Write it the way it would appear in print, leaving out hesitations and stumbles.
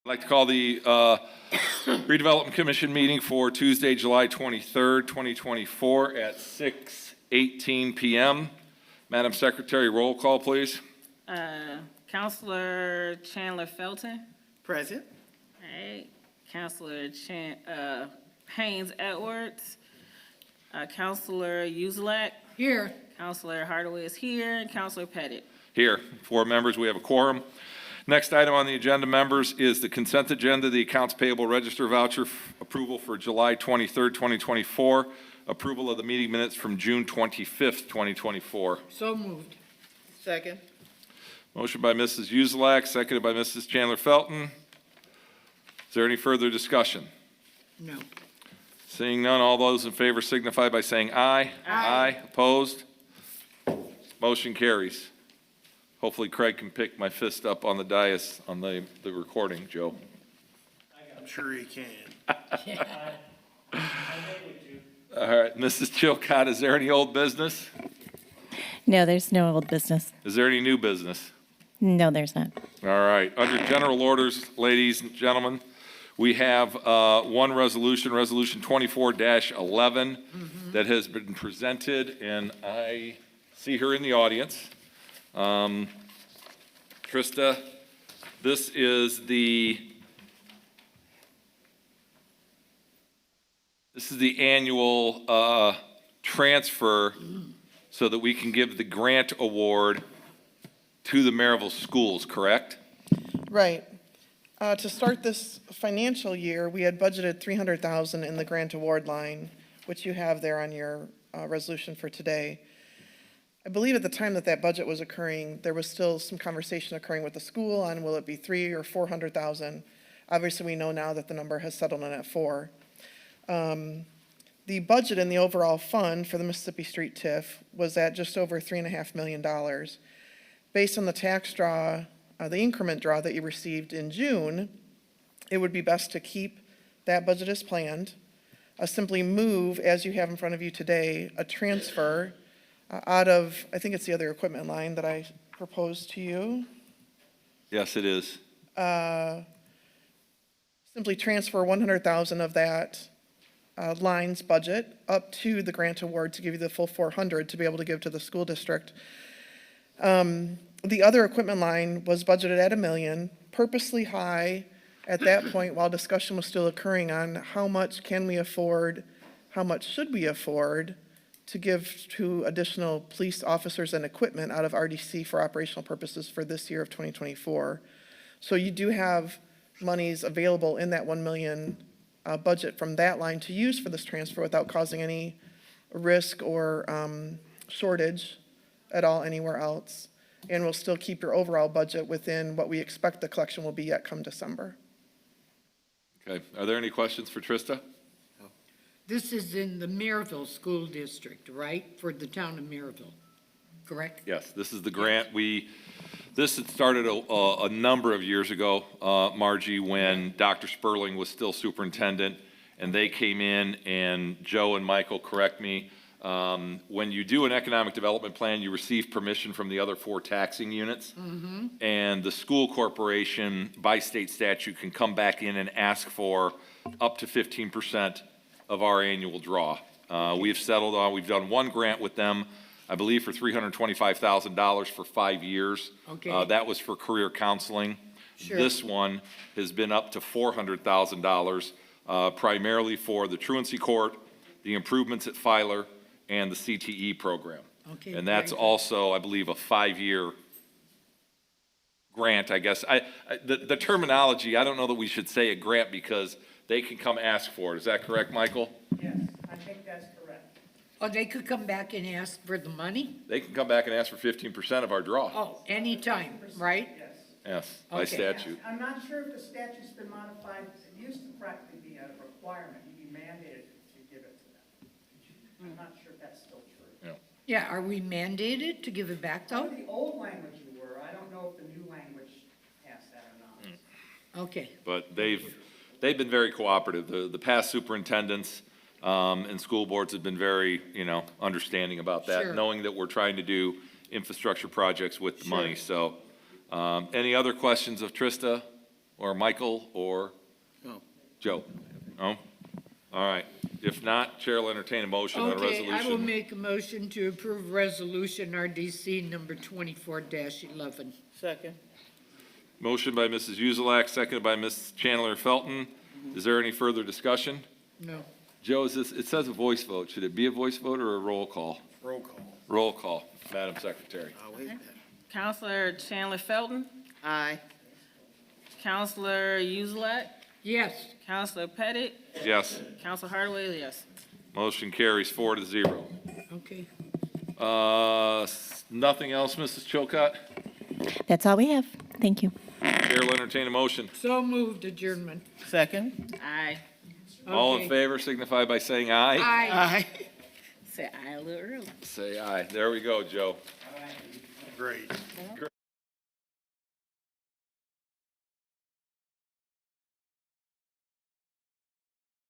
I'd like to call the Redevelopment Commission meeting for Tuesday, July 23rd, 2024 at 6:18 p.m. Madam Secretary, roll call, please. Counselor Chandler Felton. Present. All right. Counselor Haynes Edwards. Counselor Uzelak. Here. Counselor Hardaway is here. And Counselor Pettit. Here, 4 members, we have a quorum. Next item on the agenda, members, is the consent agenda, the accounts payable register voucher approval for July 23rd, 2024, approval of the meeting minutes from June 25th, 2024. So moved. Second. Motion by Mrs. Uzelak, seconded by Mrs. Chandler Felton. Is there any further discussion? No. Seeing none, all those in favor signify by saying aye. Aye. Opposed? Motion carries. Hopefully Craig can pick my fist up on the dais on the recording, Joe. I'm sure he can. All right, Mrs. Chilcott, is there any old business? No, there's no old business. Is there any new business? No, there's not. All right, under general orders, ladies and gentlemen, we have one resolution, Resolution 24-11, that has been presented, and I see her in the audience. Trista, this is the annual transfer so that we can give the grant award to the Merrillville schools, correct? Right. To start this financial year, we had budgeted $300,000 in the grant award line, which you have there on your resolution for today. I believe at the time that budget was occurring, there was still some conversation occurring with the school on will it be $300,000 or $400,000. Obviously, we know now that the number has settled in at $4. The budget in the overall fund for the Mississippi Street TIF was at just over $3.5 million. Based on the tax draw, the increment draw that you received in June, it would be best to keep that budget as planned. Simply move, as you have in front of you today, a transfer out of, I think it's the other equipment line that I proposed to you. Yes, it is. Simply transfer $100,000 of that line's budget up to the grant award to give you the full $400,000 to be able to give to the school district. The other equipment line was budgeted at $1 million, purposely high at that point while discussion was still occurring on how much can we afford, how much should we afford to give to additional police officers and equipment out of RDC for operational purposes for this year of 2024. So you do have monies available in that $1 million budget from that line to use for this transfer without causing any risk or shortage at all anywhere else. And we'll still keep your overall budget within what we expect the collection will be yet come December. Okay, are there any questions for Trista? This is in the Merrillville School District, right? For the town of Merrillville, correct? Yes, this is the grant. This had started a number of years ago, Margie, when Dr. Sperling was still superintendent, and they came in, and Joe and Michael, correct me, when you do an economic development plan, you receive permission from the other 4 taxing units, and the school corporation, by state statute, can come back in and ask for up to 15% of our annual draw. We have settled on, we've done one grant with them, I believe for $325,000 for 5 years. Okay. That was for career counseling. Sure. This one has been up to $400,000, primarily for the truancy court, the improvements at Filer, and the CTE program. Okay. And that's very good. also, I believe, a 5-year grant, I guess. The terminology, I don't know that we should say a grant because they can come ask for it. Is that correct, Michael? Yes, I think that's correct. Oh, they could come back and ask for the money? They can come back and ask for 15% of our draw. Oh, anytime, right? Yes. Yes, by Okay. statute. I'm not sure if the statute's been modified. It used to practically be a requirement. You'd be mandated to give it to them. I'm not sure if that's still true. Yeah, are we mandated to give it back though? Under the old language you were. I don't know if the new language has that or not. Okay, But they've been very cooperative. The past superintendents and school boards have been very, understanding about that, Sure. knowing that we're trying to do infrastructure projects with the money. So, any other questions of Trista or Michael, or Joe? No? All right. If not, Chair will entertain a motion on a Okay, I will resolution. make a motion to approve resolution RDC number 24-11. Second. Motion by Mrs. Uzelak, seconded by Ms. Chandler Felton. Is there any further discussion? No. Joe, is this, it says a voice vote. Should it be a voice vote or a roll call? Roll call. Roll call, Madam Secretary. I'll wait that. Counselor Chandler Felton, Aye. Counselor Uzelak, Yes. Counselor Pettit, Yes. Counselor Hardaway, yes. Motion carries 4-0. Okay. Nothing else, Mrs. Chilcott? That's all we have. Thank you. Chair will entertain a motion. So moved adjournment. Second. Aye. All in Okay. favor signify by saying aye. Aye. Aye. Say aye a little early. Say aye. There we go, Joe. Great.